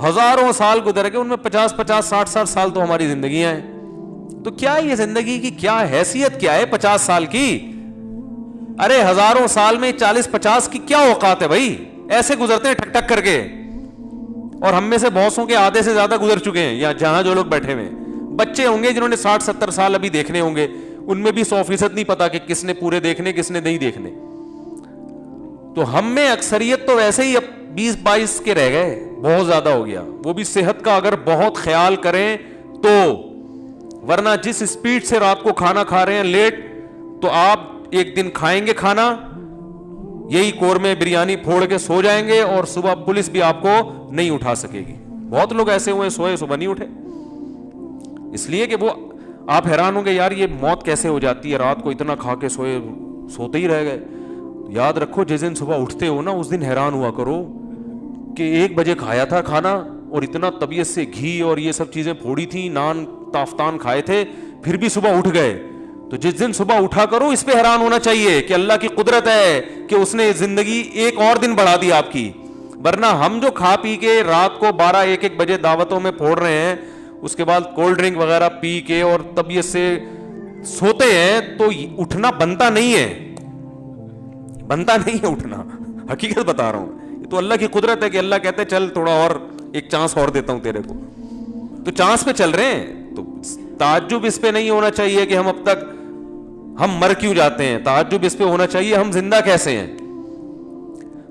ہزاروں سال گزر گئے, ان میں 50-50 60-60 سال تو ہماری زندگیاں ہیں. تو کیا یہ زندگی کی کیا حیثیت کیا ہے 50 سال کی؟ ارے ہزاروں سال میں 40-50 کی کیا اوقات ہے بھائی؟ ایسے گزرتے ہیں ٹھک ٹھک کر کے. اور ہم میں سے بہتوں کے آدھے سے زیادہ گزر چکے ہیں, یا جہاں جو لوگ بیٹھے ہوئے ہیں بچے ہوں گے جنہوں نے 60-70 سال ابھی دیکھنے ہوں گے, ان میں بھی 100% نہیں پتا کہ کس نے پورے دیکھنے کس نے نہیں دیکھنے. تو ہم میں اکثریت تو ویسے ہی اب 20-22 کے رہ گئے, بہت زیادہ ہو گیا. وہ بھی صحت کا اگر بہت خیال کریں تو, ورنہ جس اسپیڈ سے رات کو کھانا کھا رہے ہیں لیٹ, تو آپ ایک دن کھائیں گے کھانا یہی قورمے بریانی پھوڑ کے سو جائیں گے, اور صبح پولیس بھی آپ کو نہیں اٹھا سکے گی. بہت لوگ ایسے ہوئے سوئے صبح نہیں اٹھے, اس لیے کہ وہ آپ حیران ہوں گے یار یہ موت کیسے ہو جاتی ہے, رات کو اتنا کھا کے سوتے ہی رہ گئے. یاد رکھو جس دن صبح اٹھتے ہو نا اس دن حیران ہوا کرو کہ 1 بجے کھایا تھا کھانا اور اتنا طبیعت سے گھی اور یہ سب چیزیں پھوڑی تھیں, نان تافتان کھائے تھے, پھر بھی صبح اٹھ گئے. تو جس دن صبح اٹھا کرو اس پہ حیران ہونا چاہیے کہ اللہ کی قدرت ہے کہ اس نے زندگی ایک اور دن بڑھا دی آپ کی. ورنہ ہم جو کھا پی کے رات کو 12-1 بجے دعوتوں میں پھوڑ رہے ہیں, اس کے بعد کولڈ ڈرنک وغیرہ پی کے اور طبیعت سے سوتے ہیں, تو اٹھنا بنتا نہیں ہے, بنتا نہیں ہے اٹھنا. حقیقت بتا رہا ہوں, یہ تو اللہ کی قدرت ہے کہ اللہ کہتے ہیں چل تھوڑا اور ایک چانس اور دیتا ہوں تیرے کو, تو چانس پہ چل رہے ہیں. تو تعجب اس پہ نہیں ہونا چاہیے کہ ہم اب تک ہم مر کیوں جاتے ہیں, تعجب اس پہ ہونا چاہیے ہم زندہ کیسے ہیں.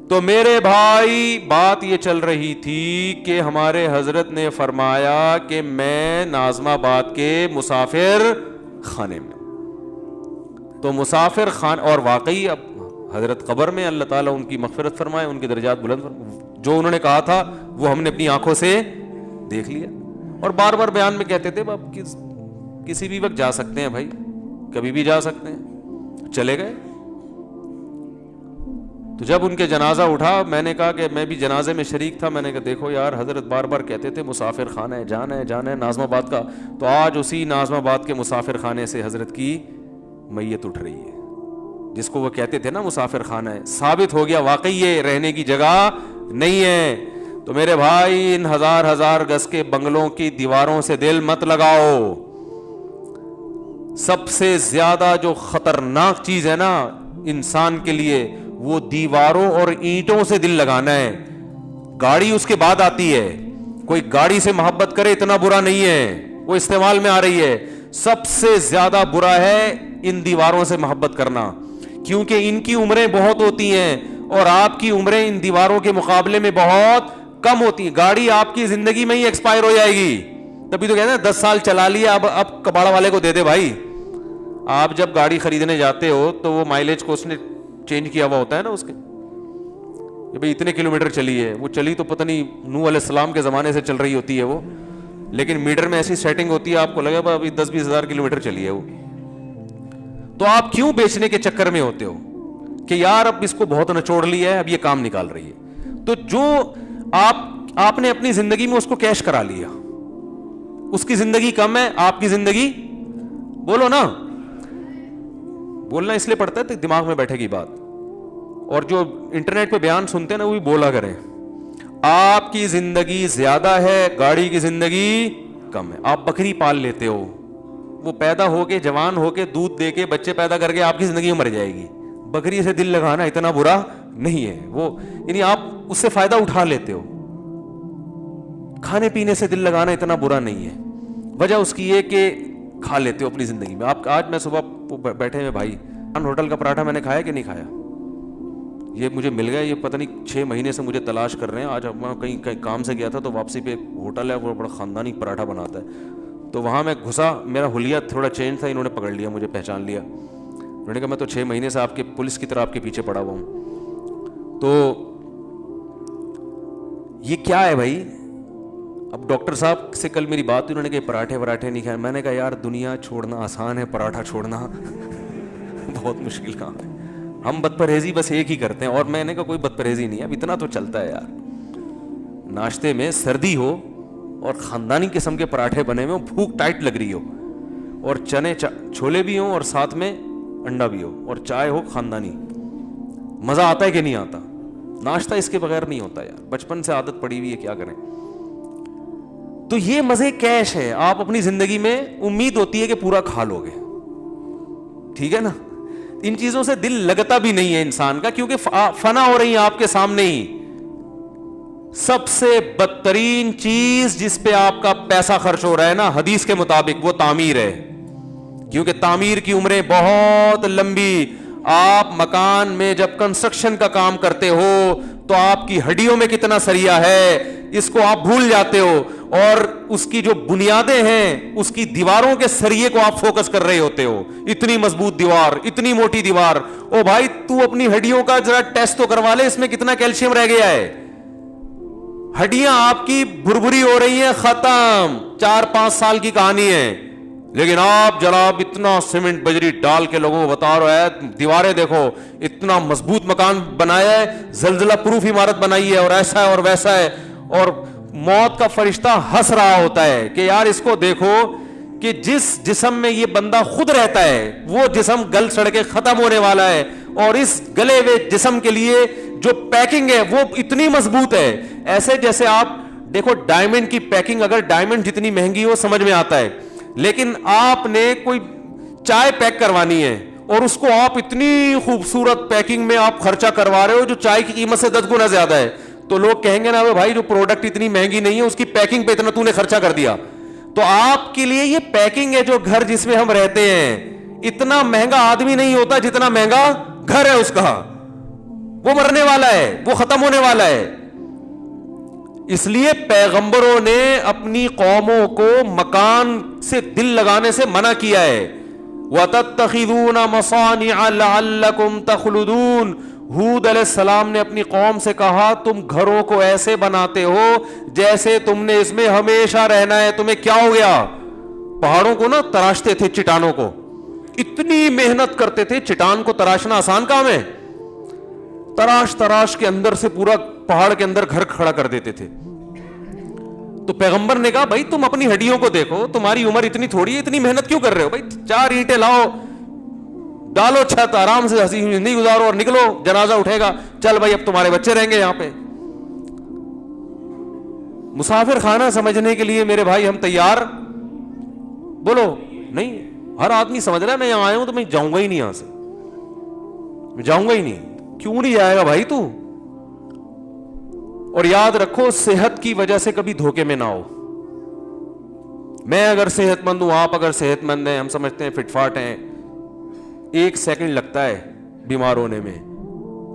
تو میرے بھائی بات یہ چل رہی تھی کہ ہمارے حضرت نے فرمایا کہ میں ناظم آباد کے مسافر خانے میں, تو مسافر خان, اور واقعی اب حضرت قبر میں, اللہ تعالیٰ ان کی مغفرت فرمائے, ان کے درجات بلند فرمائے, جو انہوں نے کہا تھا وہ ہم نے اپنی آنکھوں سے دیکھ لیا. اور بار بار بیان میں کہتے تھے اب کسی بھی وقت جا سکتے ہیں بھائی, کبھی بھی جا سکتے ہیں. چلے گئے. تو جب ان کے جنازہ اٹھا, میں نے کہا کہ میں بھی جنازے میں شریک تھا, میں نے کہا دیکھو یار حضرت بار بار کہتے تھے مسافر خانہ ہے, جانا ہے جانا ہے ناظم آباد کا, تو آج اسی ناظم آباد کے مسافر خانے سے حضرت کی میت اٹھ رہی ہے, جس کو وہ کہتے تھے نا مسافر خانہ ہے. ثابت ہو گیا واقعی یہ رہنے کی جگہ نہیں ہے. تو میرے بھائی ان ہزار گز کے بنگلوں کی دیواروں سے دل مت لگاؤ. سب سے زیادہ جو خطرناک چیز ہے نا انسان کے لیے, وہ دیواروں اور اینٹوں سے دل لگانا ہے. گاڑی اس کے بعد آتی ہے, کوئی گاڑی سے محبت کرے اتنا برا نہیں ہے, وہ استعمال میں آ رہی ہے. سب سے زیادہ برا ہے ان دیواروں سے محبت کرنا, کیونکہ ان کی عمریں بہت ہوتی ہیں اور آپ کی عمریں ان دیواروں کے مقابلے میں بہت کم ہوتی ہیں. گاڑی آپ کی زندگی میں ہی ایکسپائر ہو جائے گی, تبھی تو کہتے ہیں 10 سال چلا لیا اب کباڑ والے کو دے دے. بھائی آپ جب گاڑی خریدنے جاتے ہو تو وہ مائلیج کو اس نے چینج کیا ہوا ہوتا ہے نا اس کے, کہ بھئی اتنے کلومیٹر چلی ہے, وہ چلی تو پتہ نہیں نوح علیہ السلام کے زمانے سے چل رہی ہوتی ہے وہ, لیکن میٹر میں ایسی سیٹنگ ہوتی ہے آپ کو لگے گا ابھی 10-20 ہزار کلومیٹر چلی ہے وہ. تو آپ کیوں بیچنے کے چکر میں ہوتے ہو کہ یار اب اس کو بہت نچوڑ لیا ہے, اب یہ کام نکال رہی ہے. تو جو آپ نے اپنی زندگی میں اس کو کیش کرا لیا, اس کی زندگی کم ہے, آپ کی زندگی, بولو نا, بولنا اس لیے پڑتا ہے دماغ میں بیٹھے گی بات. اور جو انٹرنیٹ پہ بیان سنتے ہیں نا وہ بھی بولا کریں. آپ کی زندگی زیادہ ہے, گاڑی کی زندگی کم ہے. آپ بکری پال لیتے ہو, وہ پیدا ہو کے جوان ہو کے دودھ دے کے بچے پیدا کر کے آپ کی زندگی میں مر جائے گی. بکری سے دل لگانا اتنا برا نہیں ہے, وہ یعنی آپ اس سے فائدہ اٹھا لیتے ہو. کھانے پینے سے دل لگانا اتنا برا نہیں ہے, وجہ اس کی یہ کہ کھا لیتے ہو اپنی زندگی میں. آپ آج میں صبح بیٹھے ہوئے بھائی, ہوٹل کا پراٹھا میں نے کھایا کہ نہیں کھایا, یہ مجھے مل گیا, یہ پتہ نہیں 6 مہینے سے مجھے تلاش کر رہے ہیں. آج میں کہیں کام سے گیا تھا تو واپسی پہ ایک ہوٹل ہے, وہ بڑا خاندانی پراٹھا بناتا ہے, تو وہاں میں گھسا, میرا حلیہ تھوڑا چینج تھا, انہوں نے پکڑ لیا, مجھے پہچان لیا. انہوں نے کہا میں تو 6 مہینے سے آپ کے پولیس کی طرح آپ کے پیچھے پڑا ہوا ہوں. تو یہ کیا ہے بھائی؟ اب ڈاکٹر صاحب سے کل میری بات ہوئی, انہوں نے کہا پراٹھے نہیں کھائے. میں نے کہا یار دنیا چھوڑنا آسان ہے, پراٹھا چھوڑنا بہت مشکل کام ہے. ہم بد پرہیزی بس ایک ہی کرتے ہیں, اور میں نے کہا کوئی بد پرہیزی نہیں ہے, اب اتنا تو چلتا ہے یار. ناشتے میں سردی ہو اور خاندانی قسم کے پراٹھے بنے ہوئے ہوں, بھوک ٹائٹ لگ رہی ہو, اور چنے چھولے بھی ہوں اور ساتھ میں انڈا بھی ہو, اور چائے ہو خاندانی, مزہ آتا ہے کہ نہیں آتا؟ ناشتہ اس کے بغیر نہیں ہوتا یار, بچپن سے عادت پڑی ہوئی ہے, کیا کریں. تو یہ مزے کیش ہے. آپ اپنی زندگی میں امید ہوتی ہے کہ پورا کھا لو گے, ٹھیک ہے نا. ان چیزوں سے دل لگتا بھی نہیں ہے انسان کا, کیونکہ فنا ہو رہی ہیں آپ کے سامنے ہی. سب سے بدترین چیز جس پہ آپ کا پیسہ خرچ ہو رہا ہے نا حدیث کے مطابق, وہ تعمیر ہے, کیونکہ تعمیر کی عمریں بہت لمبی. آپ مکان میں جب کنسٹرکشن کا کام کرتے ہو تو آپ کی ہڈیوں میں کتنا سریا ہے اس کو آپ بھول جاتے ہو, اور اس کی جو بنیادیں ہیں اس کی دیواروں کے سریے کو آپ فوکس کر رہے ہوتے ہو. اتنی مضبوط دیوار, اتنی موٹی دیوار. او بھائی تو اپنی ہڈیوں کا ذرا ٹیسٹ تو کروا لے, اس میں کتنا کیلشیم رہ گیا ہے. ہڈیاں آپ کی بھربھری ہو رہی ہیں, ختم. 4-5 سال کی کہانی ہے. لیکن آپ جناب اتنا سیمنٹ بجری ڈال کے لوگوں کو بتا رہے ہیں, دیواریں دیکھو, اتنا مضبوط مکان بنایا ہے, زلزلہ پروف عمارت بنائی ہے, اور ایسا ہے اور ویسا ہے. اور موت کا فرشتہ ہنس رہا ہوتا ہے کہ یار اس کو دیکھو کہ جس جسم میں یہ بندہ خود رہتا ہے وہ جسم گل سڑ کے ختم ہونے والا ہے, اور اس گلے ہوئے جسم کے لیے جو پیکنگ ہے وہ اتنی مضبوط ہے. ایسے جیسے آپ دیکھو ڈائمنڈ کی پیکنگ, اگر ڈائمنڈ جتنی مہنگی ہو سمجھ میں آتا ہے, لیکن آپ نے کوئی چائے پیک کروانی ہے اور اس کو آپ اتنی خوبصورت پیکنگ میں آپ خرچہ کروا رہے ہو جو چائے کی قیمت سے 10 گنا زیادہ ہے, تو لوگ کہیں گے نا بھائی جو پروڈکٹ اتنی مہنگی نہیں ہے اس کی پیکنگ پہ اتنا تو نے خرچہ کر دیا. تو آپ کے لیے یہ پیکنگ ہے, جو گھر جس میں ہم رہتے ہیں, اتنا مہنگا آدمی نہیں ہوتا جتنا مہنگا گھر ہے اس کا. وہ مرنے والا ہے, وہ ختم ہونے والا ہے. اس لیے پیغمبروں نے اپنی قوموں کو مکان سے دل لگانے سے منع کیا ہے. وَتَتَّخِذُونَ مَصَانِعَ لَعَلَّكُمْ تَخْلُدُونَ. ہود علیہ السلام نے اپنی قوم سے کہا تم گھروں کو ایسے بناتے ہو جیسے تم نے اس میں ہمیشہ رہنا ہے. تمہیں کیا ہو گیا؟ پہاڑوں کو نا تراشتے تھے, چٹانوں کو اتنی محنت کرتے تھے. چٹان کو تراشنا آسان کام ہے؟ تراش کے اندر سے پورا پہاڑ کے اندر گھر کھڑا کر دیتے تھے. تو پیغمبر نے کہا بھائی تم اپنی ہڈیوں کو دیکھو, تمہاری عمر اتنی تھوڑی ہے, اتنی محنت کیوں کر رہے ہو؟ بھائی 4 اینٹیں لاؤ, ڈالو چھت, آرام سے ہنسی زندگی گزارو اور نکلو, جنازہ اٹھے گا, چل بھائی اب تمہارے بچے رہیں گے یہاں پہ. مسافر خانہ سمجھنے کے لیے میرے بھائی ہم تیار؟ بولو نہیں. ہر آدمی سمجھ رہا ہے میں یہاں آیا ہوں تو میں جاؤں گا ہی نہیں, یہاں سے میں جاؤں گا ہی نہیں. کیوں نہیں جائے گا بھائی تو؟ اور یاد رکھو صحت کی وجہ سے کبھی دھوکے میں نہ ہو. میں اگر صحت مند ہوں, آپ اگر صحت مند ہیں, ہم سمجھتے ہیں فٹ فاٹ ہیں, 1 سیکنڈ لگتا ہے بیمار ہونے میں,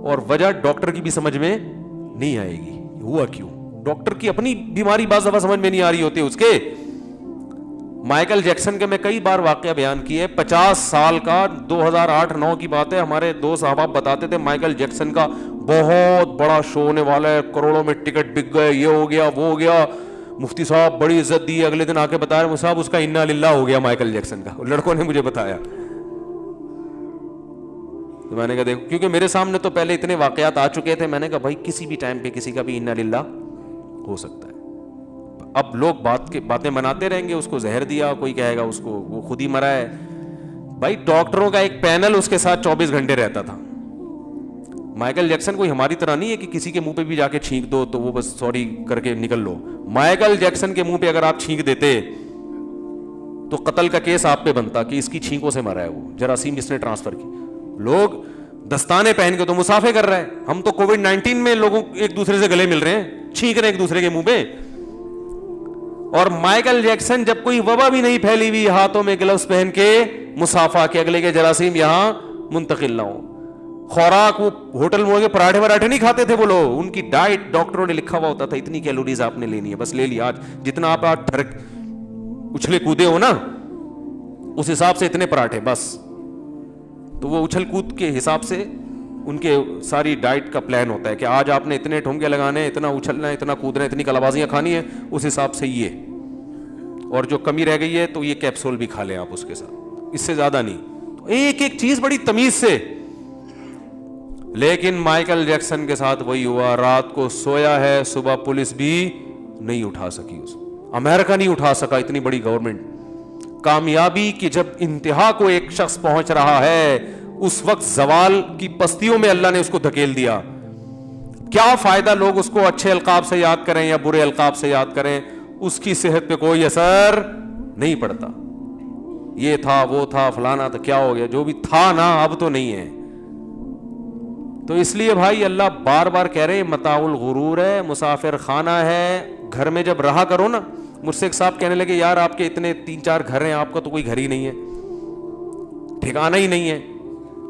اور وجہ ڈاکٹر کی بھی سمجھ میں نہیں آئے گی. ہوا کیوں؟ ڈاکٹر کی اپنی بیماری بعض دفعہ سمجھ میں نہیں آ رہی ہوتی اس کے. مائیکل جیکسن کے میں کئی بار واقعہ بیان کیے, 50 سال کا, 2008-9 کی بات ہے. ہمارے 2 صحابہ بتاتے تھے مائیکل جیکسن کا بہت بڑا شو ہونے والا ہے, کروڑوں میں ٹکٹ بک گئے, یہ ہو گیا وہ ہو گیا. مفتی صاحب بڑی عزت دی. اگلے دن آ کے بتا رہے صاحب اس کا انا للہ ہو گیا مائیکل جیکسن کا. لڑکوں نے مجھے بتایا. تو میں نے کہا دیکھو, کیونکہ میرے سامنے تو پہلے اتنے واقعات آ چکے تھے, میں نے کہا بھائی کسی بھی ٹائم پہ کسی کا بھی انا للہ ہو سکتا ہے. اب لوگ باتیں بناتے رہیں گے, اس کو زہر دیا, کوئی کہے گا اس کو وہ خود ہی مرا ہے. بھائی ڈاکٹروں کا ایک پینل اس کے ساتھ 24 گھنٹے رہتا تھا. مائیکل جیکسن کوئی ہماری طرح نہیں ہے کہ کسی کے منہ پہ بھی جا کے چھینک دو تو وہ بس سوری کر کے نکل لو. مائیکل جیکسن کے منہ پہ اگر آپ چھینک دیتے تو قتل کا کیس آپ پہ بنتا کہ اس کی چھینکوں سے مرا ہے, وہ جراثیم جس نے ٹرانسفر کی. لوگ دستانے پہن کے تو مسافے کر رہے ہیں. ہم تو کووڈ-19 میں لوگوں ایک دوسرے سے گلے مل رہے ہیں, چھینک رہے ہیں ایک دوسرے کے منہ پہ. اور مائیکل جیکسن جب کوئی وبا بھی نہیں پھیلی ہوئی, ہاتھوں میں گلوز پہن کے مسافہ کے اگلے کے جراثیم یہاں منتقل نہ ہو. خوراک وہ ہوٹل میں پراٹھے نہیں کھاتے تھے وہ لوگ, ان کی ڈائٹ ڈاکٹروں نے لکھا ہوا ہوتا تھا اتنی کیلوریز آپ نے لینی ہے, بس لے لیا. آج جتنا آپ اچھلے کودے ہو نا اس حساب سے اتنے پراٹھے بس. تو وہ اچھل کود کے حساب سے ان کے ساری ڈائٹ کا پلان ہوتا ہے کہ آج آپ نے اتنے ٹھمکے لگانے, اتنا اچھلنا ہے, اتنا کودنا ہے, اتنی کلابازیاں کھانی ہیں, اس حساب سے یہ. اور جو کمی رہ گئی ہے تو یہ کیپسول بھی کھا لیں آپ اس کے ساتھ, اس سے زیادہ نہیں. تو ایک ایک چیز بڑی تمیز سے. لیکن مائیکل جیکسن کے ساتھ وہی ہوا, رات کو سویا ہے, صبح پولیس بھی نہیں اٹھا سکی, اس امریکہ نہیں اٹھا سکا, اتنی بڑی گورنمنٹ. کامیابی کی جب انتہا کو ایک شخص پہنچ رہا ہے اس وقت زوال کی پستیوں میں اللہ نے اس کو دھکیل دیا. کیا فائدہ لوگ اس کو اچھے القاب سے یاد کریں یا برے القاب سے یاد کریں, اس کی صحت پہ کوئی اثر نہیں پڑتا. یہ تھا وہ تھا فلانا تھا, کیا ہو گیا, جو بھی تھا نا اب تو نہیں ہے. تو اس لیے بھائی اللہ بار بار کہہ رہے متاع الغرور ہے, مسافر خانہ ہے. گھر میں جب رہا کرو نا, مجھ سے ایک صاحب کہنے لگے یار آپ کے اتنے 3-4 گھر ہیں, آپ کا تو کوئی گھر ہی نہیں ہے, ٹھکانہ ہی نہیں ہے,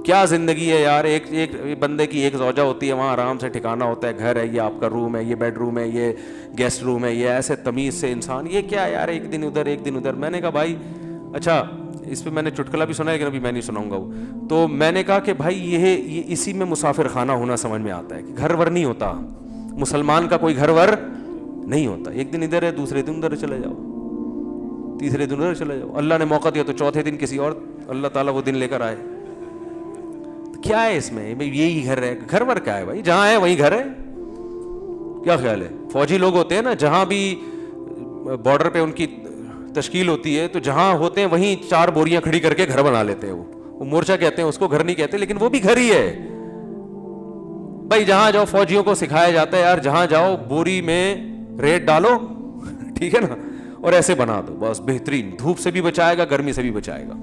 کیا زندگی ہے یار. ایک بندے کی ایک زوجہ ہوتی ہے, وہاں آرام سے ٹھکانہ ہوتا ہے, گھر ہے, یہ آپ کا روم ہے, یہ بیڈ روم ہے, یہ گیسٹ روم ہے, یہ ایسے تمیز سے انسان, یہ کیا یار ایک دن ادھر ایک دن ادھر. میں نے کہا بھائی اچھا اس پہ میں نے چٹکلا بھی سنا ہے لیکن ابھی میں نہیں سناؤں گا وہ. تو میں نے کہا کہ بھائی یہ اسی میں مسافر خانہ ہونا سمجھ میں آتا ہے کہ گھر ور نہیں ہوتا, مسلمان کا کوئی گھر ور نہیں ہوتا. ایک دن ادھر ہے, دوسرے دن ادھر چلے جاؤ, تیسرے دن ادھر چلے جاؤ. اللہ نے موقع دیا تو چوتھے دن کسی اور اللہ تعالیٰ وہ دن لے کر آئے. کیا ہے اس میں, یہی گھر ہے, گھر ور کیا ہے بھائی, جہاں ہے وہیں گھر ہے. کیا خیال ہے, فوجی لوگ ہوتے ہیں نا, جہاں بھی بارڈر پہ ان کی تشکیل ہوتی ہے تو جہاں ہوتے ہیں وہیں 4 بوریاں کھڑی کر کے گھر بنا لیتے ہیں. وہ مورچہ کہتے ہیں اس کو, گھر نہیں کہتے, لیکن وہ بھی گھر ہی ہے بھائی. جہاں جاؤ فوجیوں کو سکھایا جاتا ہے یار, جہاں جاؤ بوری میں ریت ڈالو, ٹھیک ہے نا, اور ایسے بنا دو, بس بہترین. دھوپ سے بھی بچائے گا, گرمی سے بھی بچائے گا,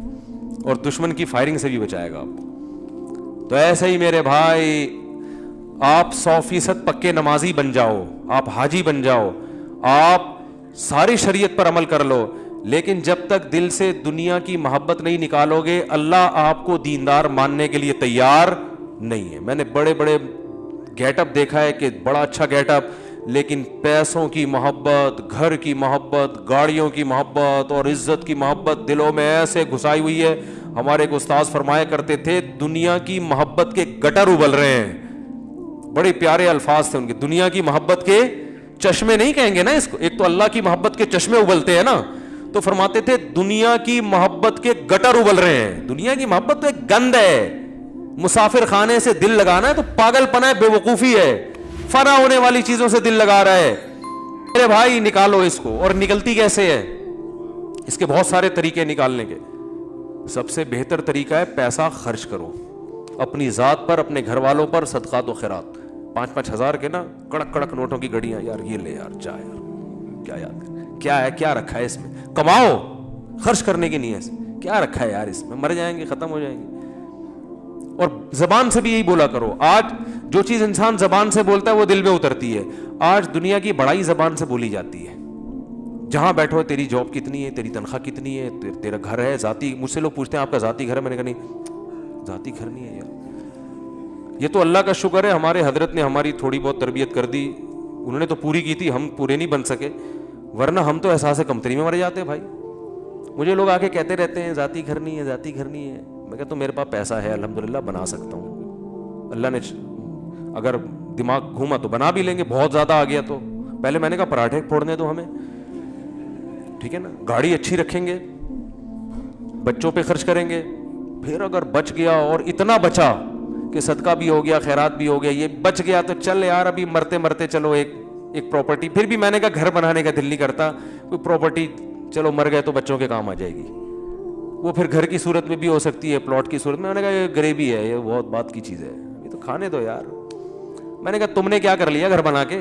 اور دشمن کی فائرنگ سے بھی بچائے گا آپ کو. تو ایسے ہی میرے بھائی آپ 100% پکے نمازی بن جاؤ, آپ حاجی بن جاؤ, آپ ساری شریعت پر عمل کر لو, لیکن جب تک دل سے دنیا کی محبت نہیں نکالو گے اللہ آپ کو دیندار ماننے کے لیے تیار نہیں ہے. میں نے بڑے بڑے گیٹ اپ دیکھا ہے کہ بڑا اچھا گیٹ اپ, لیکن پیسوں کی محبت, گھر کی محبت, گاڑیوں کی محبت اور عزت کی محبت دلوں میں ایسے گھسائی ہوئی ہے. ہمارے ایک استاد فرمایا کرتے تھے دنیا کی محبت کے گٹر ابل رہے ہیں. بڑے پیارے الفاظ تھے ان کے, دنیا کی محبت کے چشمے نہیں کہیں گے نا اس کو, ایک تو اللہ کی محبت کے چشمے ابلتے ہیں نا, تو فرماتے تھے دنیا کی محبت کے گٹر ابل رہے ہیں. دنیا کی محبت تو ایک گند ہے, مسافر خانے سے دل لگانا ہے تو پاگل پنا ہے, بے وقوفی ہے. فنا ہونے والی چیزوں سے دل لگا رہا ہے. میرے بھائی نکالو اس کو. اور نکلتی کیسے ہے, اس کے بہت سارے طریقے نکالنے کے. سب سے بہتر طریقہ ہے پیسہ خرچ کرو اپنی ذات پر, اپنے گھر والوں پر, صدقات و خیرات. 5-5 ہزار کے نا کڑک کڑک نوٹوں کی گھڑیاں, یار یہ لے یار, جا یار, کیا یاد کیا ہے, کیا رکھا ہے اس میں, کماؤ, خرچ کرنے کی نہیں ہے, کیا رکھا ہے یار اس میں, مر جائیں گے, ختم ہو جائیں گے. اور زبان سے بھی یہی بولا کرو. آج جو چیز انسان زبان سے بولتا ہے وہ دل میں اترتی ہے. آج دنیا کی بڑائی زبان سے بولی جاتی ہے. جہاں بیٹھو تیری جاب کتنی ہے, تیری تنخواہ کتنی ہے, تیرا گھر ہے ذاتی. مجھ سے لوگ پوچھتے ہیں آپ کا ذاتی گھر ہے, میں نے کہا نہیں ذاتی گھر نہیں ہے یار. یہ تو اللہ کا شکر ہے ہمارے حضرت نے ہماری تھوڑی بہت تربیت کر دی, انہوں نے تو پوری کی تھی, ہم پورے نہیں بن سکے, ورنہ ہم تو احساس کمتری میں مر جاتے بھائی. مجھے لوگ آ کے کہتے رہتے ہیں ذاتی گھر نہیں ہے, ذاتی گھر نہیں ہے. میں کہتا ہوں میرے پاس پیسہ ہے الحمدللہ, بنا سکتا ہوں. اللہ نے اگر دماغ گھوما تو بنا بھی لیں گے, بہت زیادہ آ گیا تو. پہلے میں نے کہا پراٹھے پھوڑنے دو ہمیں, ٹھیک ہے نا, گاڑی اچھی رکھیں گے, بچوں پہ خرچ کریں گے. پھر اگر بچ گیا اور اتنا بچا کہ صدقہ بھی ہو گیا, خیرات بھی ہو گیا, یہ بچ گیا تو چل یار ابھی مرتے مرتے چلو ایک پراپرٹی. پھر بھی میں نے کہا گھر بنانے کا دل نہیں کرتا, کوئی پراپرٹی چلو مر گئے تو بچوں کے کام آ جائے گی. وہ پھر گھر کی صورت میں بھی ہو سکتی ہے, پلاٹ کی صورت میں. میں نے کہا یہ غریبی ہے, یہ بہت بات کی چیز ہے, یہ تو کھانے دو یار. میں نے کہا تم نے کیا کر لیا گھر بنا کے,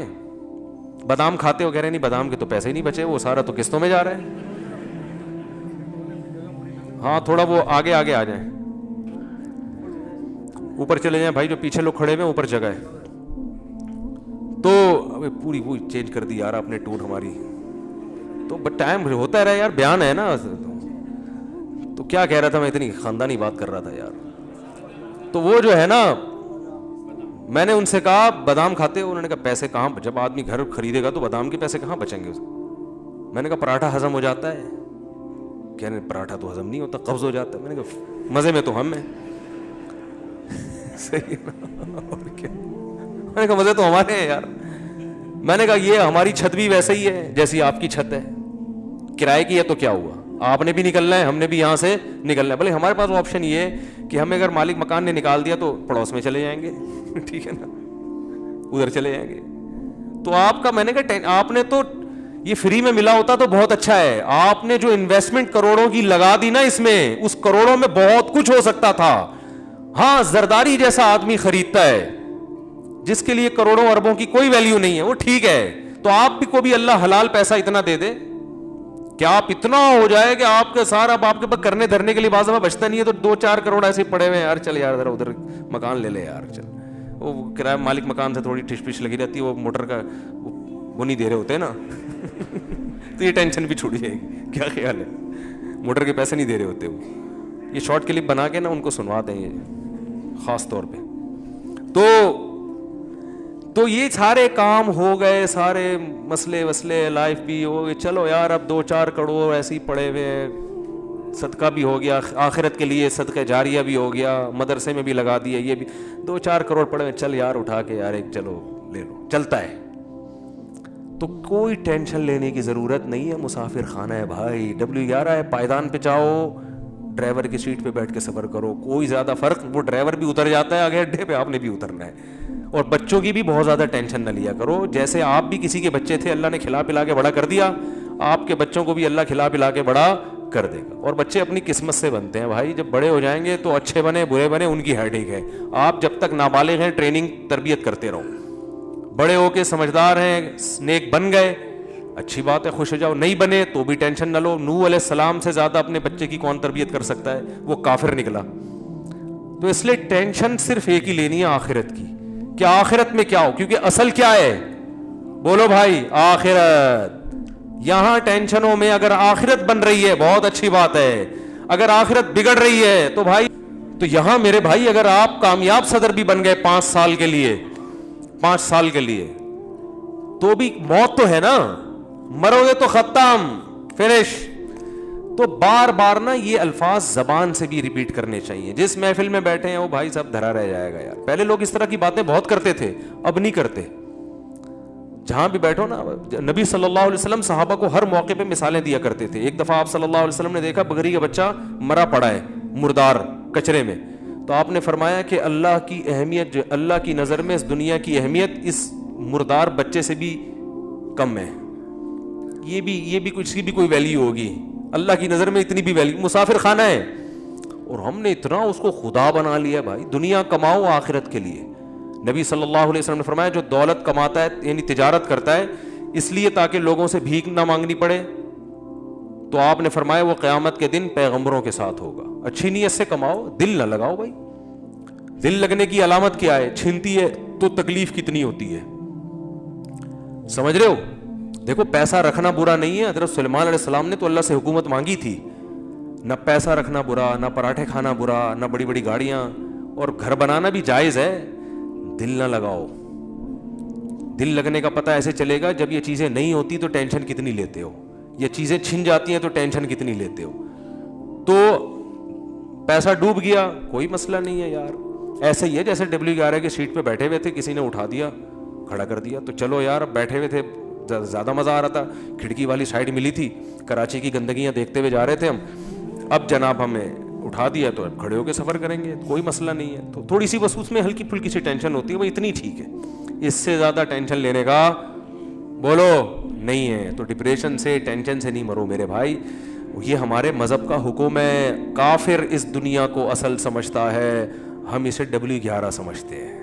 بادام کھاتے ہو, کہہ رہے نہیں بادام کے تو پیسے ہی نہیں بچے, وہ سارا تو قسطوں میں جا رہا ہے. ہاں تھوڑا وہ آگے آگے آ جائیں, اوپر چلے جائیں بھائی, جو پیچھے لوگ کھڑے ہوئے اوپر جگہ ہے. تو پوری وہ چینج کر دی یار آپ نے ٹون ہماری, تو ٹائم ہوتا رہا یار, بیان ہے نا. تو کیا کہہ رہا تھا میں, اتنی خاندانی بات کر رہا تھا یار. تو وہ جو ہے نا, میں نے ان سے کہا بادام کھاتے ہو, انہوں نے کہا پیسے کہاں, جب آدمی گھر خریدے گا تو بادام کے پیسے کہاں بچیں گے. میں نے کہا پراٹھا ہضم ہو جاتا ہے, کہہ رہے پراٹھا تو ہضم نہیں ہوتا, قبض ہو جاتا ہے. میں نے کہا مزے میں تو ہم ہیں, صحیح نا, اور کیا. میں نے کہا مزے تو ہمارے ہیں یار. میں نے کہا یہ ہماری چھت بھی ویسے ہی ہے جیسی آپ کی چھت ہے, کرائے کی ہے تو کیا ہوا, آپ نے بھی نکلنا ہے, ہم نے بھی یہاں سے نکلنا ہے. بھلے ہمارے پاس آپشن یہ ہے کہ ہمیں اگر مالک مکان نے نکال دیا تو پڑوس میں چلے جائیں گے, ٹھیک ہے نا, ادھر چلے جائیں گے. تو آپ کا, میں نے کہا آپ نے تو یہ فری میں ملا ہوتا تو بہت اچھا ہے, آپ نے جو انویسٹمنٹ کروڑوں کی لگا دی نا اس میں, اس کروڑوں میں بہت کچھ ہو سکتا تھا. ہاں زرداری جیسا آدمی خریدتا ہے جس کے لیے کروڑوں اربوں کی کوئی ویلیو نہیں ہے, وہ ٹھیک ہے, تو آپ کو بھی اللہ حلال پیسہ اتنا دے دے کہ آپ اتنا ہو جائے کہ آپ کا سارا آپ کے پاس کرنے دھرنے کے لیے بعض دفعہ بچتا نہیں ہے, تو 2-4 کروڑ ایسے پڑے ہوئے ہیں, یار چل یار ذرا ادھر مکان لے لے یار, چل وہ کرایہ مالک مکان سے تھوڑی ٹھش پش لگی رہتی ہے, وہ موٹر کا وہ نہیں دے رہے ہوتے نا تو یہ ٹینشن بھی چھوڑ جائے گی. کیا خیال ہے, موٹر کے پیسے نہیں دے رہے ہوتے وہ, یہ شارٹ کلپ بنا کے نا ان کو سنوا دیں یہ خاص طور پہ. تو یہ سارے کام ہو گئے, سارے مسئلے وسلے لائف بھی ہو گئے, چلو یار اب 2-4 کروڑ ایسے ہی پڑے ہوئے ہیں, صدقہ بھی ہو گیا, آخرت کے لیے صدقہ جاریہ بھی ہو گیا, مدرسے میں بھی لگا دیا, یہ بھی 2-4 کروڑ پڑے ہوئے, چل یار اٹھا کے یار ایک چلو لے لو, چلتا ہے. تو کوئی ٹینشن لینے کی ضرورت نہیں ہے, مسافر خانہ ہے بھائی, W11 ہے, پائیدان پہ جاؤ, ڈرائیور کی سیٹ پہ بیٹھ کے سفر کرو, کوئی زیادہ فرق, وہ ڈرائیور بھی اتر جاتا ہے آگے اڈے پہ, آپ نے بھی اترنا ہے. اور بچوں کی بھی بہت زیادہ ٹینشن نہ لیا کرو, جیسے آپ بھی کسی کے بچے تھے, اللہ نے کھلا پلا کے بڑا کر دیا, آپ کے بچوں کو بھی اللہ کھلا پلا کے بڑا کر دے گا. اور بچے اپنی قسمت سے بنتے ہیں بھائی, جب بڑے ہو جائیں گے تو اچھے بنے برے بنے ان کی ہیڈیک ہے. آپ جب تک نابالغ ہیں ٹریننگ تربیت کرتے رہو, بڑے ہو کے سمجھدار ہیں, نیک بن گئے اچھی بات ہے, خوش ہو جاؤ, نہیں بنے تو بھی ٹینشن نہ لو. نوح علیہ السلام سے زیادہ اپنے بچے کی کون تربیت کر سکتا ہے, وہ کافر نکلا. تو اس لیے ٹینشن صرف ایک ہی لینی ہے, آخرت کی, کہ آخرت میں کیا ہو, کیونکہ اصل کیا ہے, بولو بھائی, آخرت. یہاں ٹینشنوں میں اگر آخرت بن رہی ہے بہت اچھی بات ہے, اگر آخرت بگڑ رہی ہے تو بھائی, تو یہاں میرے بھائی اگر آپ کامیاب صدر بھی بن گئے 5 سال کے لیے, 5 سال کے لیے, تو بھی موت تو ہے نا, مرو گے تو ختم, فنش. تو بار بار نا یہ الفاظ زبان سے بھی ریپیٹ کرنے چاہیے. جس محفل میں بیٹھے ہیں وہ بھائی سب دھرا رہ جائے گا یار. پہلے لوگ اس طرح کی باتیں بہت کرتے تھے, اب نہیں کرتے. جہاں بھی بیٹھو نا, نبی صلی اللہ علیہ وسلم صحابہ کو ہر موقع پہ مثالیں دیا کرتے تھے. ایک دفعہ آپ صلی اللہ علیہ وسلم نے دیکھا بکری کا بچہ مرا پڑا ہے مردار کچرے میں, تو آپ نے فرمایا کہ اللہ کی اہمیت, جو اللہ کی نظر میں اس دنیا کی اہمیت اس مردار بچے سے بھی کم ہے. یہ بھی کچھ کی بھی کوئی ویلیو ہوگی, اللہ کی نظر میں اتنی بھی ویلیو. مسافر خانہ ہے اور ہم نے اتنا اس کو خدا بنا لیا بھائی. دنیا کماؤ آخرت کے لیے. نبی صلی اللہ علیہ وسلم نے فرمایا جو دولت کماتا ہے یعنی تجارت کرتا ہے اس لیے تاکہ لوگوں سے بھیک نہ مانگنی پڑے, تو آپ نے فرمایا وہ قیامت کے دن پیغمبروں کے ساتھ ہوگا. اچھی نیت سے کماؤ, دل نہ لگاؤ بھائی. دل لگنے کی علامت کیا ہے, چھینتی ہے تو تکلیف کتنی ہوتی ہے, سمجھ رہے ہو. دیکھو پیسہ رکھنا برا نہیں ہے, حضرت سلیمان علیہ السلام نے تو اللہ سے حکومت مانگی تھی. نہ پیسہ رکھنا برا, نہ پراٹھے کھانا برا, نہ بڑی بڑی گاڑیاں, اور گھر بنانا بھی جائز ہے. دل نہ لگاؤ. دل لگنے کا پتہ ایسے چلے گا جب یہ چیزیں نہیں ہوتی تو ٹینشن کتنی لیتے ہو, یہ چیزیں چھن جاتی ہیں تو ٹینشن کتنی لیتے ہو. تو پیسہ ڈوب گیا کوئی مسئلہ نہیں ہے یار, ایسے ہی ہے جیسے W11 کی سیٹ پہ بیٹھے ہوئے تھے, کسی نے اٹھا دیا کھڑا کر دیا, تو چلو یار اب بیٹھے ہوئے تھے زیادہ مزہ آ رہا تھا, کھڑکی والی سائڈ ملی تھی, کراچی کی گندگیاں دیکھتے ہوئے جا رہے تھے ہم, اب جناب ہمیں اٹھا دیا تو اب کھڑے ہو کے سفر کریں گے, کوئی مسئلہ نہیں ہے. تو تھوڑی سی بس اس میں ہلکی پھلکی سی ٹینشن ہوتی ہے, وہ اتنی ٹھیک ہے, اس سے زیادہ ٹینشن لینے کا بولو نہیں ہے. تو ڈپریشن سے ٹینشن سے نہیں مرو میرے بھائی, یہ ہمارے مذہب کا حکم ہے. کافر اس دنیا کو اصل سمجھتا ہے, ہم اسے W11 سمجھتے ہیں,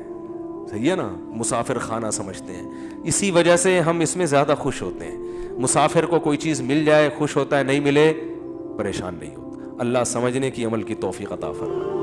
صحیح ہے نا, مسافر خانہ سمجھتے ہیں. اسی وجہ سے ہم اس میں زیادہ خوش ہوتے ہیں. مسافر کو کوئی چیز مل جائے خوش ہوتا ہے, نہیں ملے پریشان نہیں ہوتا. اللہ سمجھنے کی عمل کی توفیق عطا فرمائے.